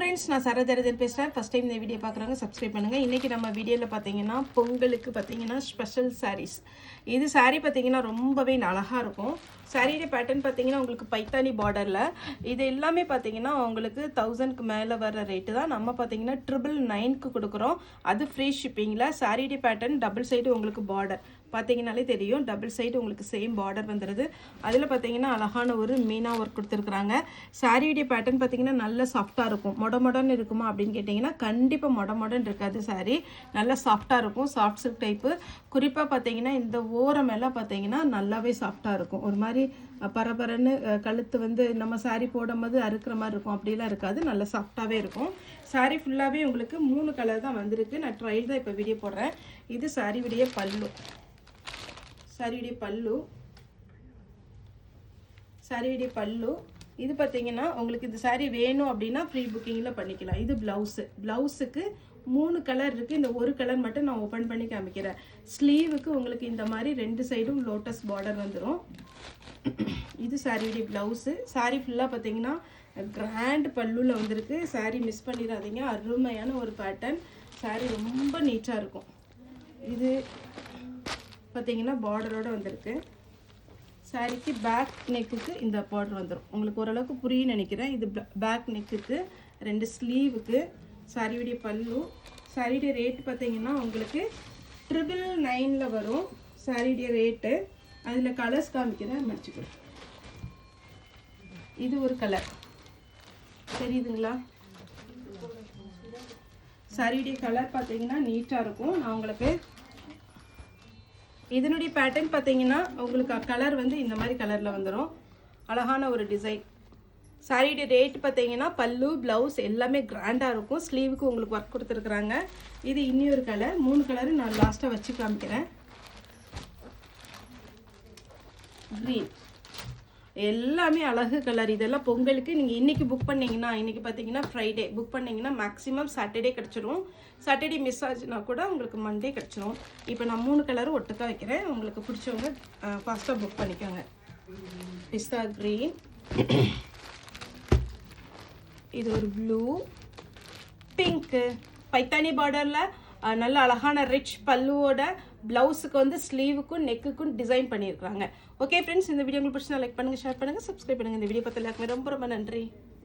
Friends, நான் சரதரதன் பேசுகிறேன். First time இந்த வீடியோ பார்க்குறாங்க, சப்ஸ்கிரைப் பண்ணுங்கள். இன்றைக்கி நம்ம வீடியோவில் பார்த்தீங்கன்னா பொங்கலுக்கு பார்த்தீங்கன்னா ஸ்பெஷல் சாரீஸ். இது சாரீ பார்த்தீங்கன்னா ரொம்பவே அழகாக இருக்கும். சாரியோட பேட்டர்ன் பார்த்தீங்கன்னா உங்களுக்கு பைத்தானி பார்டரில் இது எல்லாமே பார்த்தீங்கன்னா உங்களுக்கு 1000க்கு மேலே வர ரேட்டு தான். நம்ம பார்த்தீங்கன்னா 999க்கு கொடுக்குறோம். அது ஃப்ரீ ஷிப்பிங்கில். சாரியோட பேட்டர்ன் டபுள் சைடு உங்களுக்கு பார்டர் பார்த்தீங்கனாலே தெரியும். டபுள் சைடு உங்களுக்கு சேம் பார்டர் வந்துடுது. அதில் பார்த்தீங்கன்னா அழகான ஒரு மீனா ஒர்க் கொடுத்துருக்குறாங்க. சாரியுடைய பேட்டர்ன் பார்த்தீங்கன்னா நல்ல சாஃப்டாக இருக்கும். மொடன்னு இருக்குமா அப்படின்னு கேட்டிங்கன்னா கண்டிப்பாக மொடன்னு இருக்காது. சாரி நல்லா சாஃப்டாக இருக்கும். Soft silk type. குறிப்பாக பார்த்தீங்கன்னா இந்த ஓரம் எல்லாம் பார்த்தீங்கன்னா நல்லாவே சாஃப்டாக இருக்கும். ஒரு மாதிரி பரபரன்னு கழுத்து வந்து நம்ம சாரி போடும்போது அறுக்கிற மாதிரி இருக்கும். அப்படிலாம் இருக்காது. நல்லா சாஃப்டாகவே இருக்கும். சாரி ஃபுல்லாகவே உங்களுக்கு 3 கலர் தான் வந்திருக்கு. நான் ட்ரையல் தான் இப்போ வீடியோ போடுறேன். இது சாரியுடைய பல்லு. சாரியுடைய பல்லு இது பார்த்தீங்கன்னா உங்களுக்கு இந்த சாரீ வேணும் அப்படின்னா ஃப்ரீ புக்கிங்கில் பண்ணிக்கலாம். இது ப்ளவுஸுக்கு 3 கலர் இருக்குது. இந்த ஒரு கலர் மட்டும் நான் ஓப்பன் பண்ணி காமிக்கிறேன். ஸ்லீவுக்கு உங்களுக்கு இந்த மாதிரி 2 சைடும் லோட்டஸ் பார்டர் வந்துடும். இது சாரியுடைய ப்ளவுஸு. சாரீ ஃபுல்லாக பார்த்தீங்கன்னா கிராண்ட் பல்லுவில் வந்திருக்கு. சாரீ மிஸ் பண்ணிடாதீங்க. அருமையான ஒரு பேட்டர்ன். சாரீ ரொம்ப நீட்டாக இருக்கும். இது பார்த்தீங்கன்னா பார்டரோடு வந்திருக்கு. சாரிக்கு பேக் நெக்குக்கு இந்த பார்டர் வந்துடும். உங்களுக்கு ஓரளவுக்கு புரியும் நினைக்கிறேன். இது பேக் நெக்குக்கு 2 ஸ்லீவுக்கு. சாரியுடைய பல்லு. சாரியுடைய ரேட்டு பார்த்தீங்கன்னா உங்களுக்கு 999 வரும். சாரியுடைய ரேட்டு அதில் கலர்ஸ் காமிக்கிறேன், மடிச்சுக்கிறேன். இது ஒரு கலர் தெரியுதுங்களா? சாரியுடைய கலர் பார்த்தீங்கன்னா நீட்டாக இருக்கும். நான் உங்களுக்கு இதனுடைய பேட்டர்ன் பார்த்தீங்கன்னா உங்களுக்கு கலர் வந்து இந்த மாதிரி கலரில் வந்துடும். அழகான ஒரு டிசைன். சாரியுடைய ரேட் பார்த்தீங்கன்னா பல்லு ப்ளவுஸ் எல்லாமே கிராண்டாக இருக்கும். ஸ்லீவுக்கு உங்களுக்கு ஒர்க் கொடுத்துருக்குறாங்க. இது இன்னொரு கலர். 3 கலரு நான் லாஸ்ட்டாக வச்சு காமிக்கிறேன். க்ரீன் எல்லாமே அழகு கலர். இதெல்லாம் பொங்கலுக்கு நீங்கள் இன்றைக்கி புக் பண்ணிங்கன்னா, இன்றைக்கி பார்த்தீங்கன்னா ஃப்ரைடே புக் பண்ணிங்கன்னா மேக்ஸிமம் சாட்டர்டே கிடச்சிடும். சாட்டர்டே மிஸ் ஆச்சுன்னா கூட உங்களுக்கு மண்டே கிடச்சிடும். இப்போ நான் 3 கலரும் ஒட்டுக்காக வைக்கிறேன். உங்களுக்கு பிடிச்சவங்க ஃபாஸ்ட்டாக புக் பண்ணிக்கோங்க. பிஸ்தா க்ரீன், இது ஒரு ப்ளூ, பிங்க்கு, பைத்தானி பார்டரில் நல்ல அழகான ரிச் பல்லுவோட ப்ளவுஸுக்கு வந்து ஸ்லீவுக்கும் நெக்குக்கும் டிசைன் பண்ணியிருக்காங்க. ஓகே ஃப்ரெண்ட்ஸ், இந்த வீடியோ உங்களுக்கு பிடிச்சா லைக் பண்ணுங்கள், ஷேர் பண்ணுங்கள், சப்ஸ்கிரைப் பண்ணுங்கள். இந்த வீடியோ பார்த்து எல்லாருக்குமே ரொம்ப ரொம்ப நன்றி.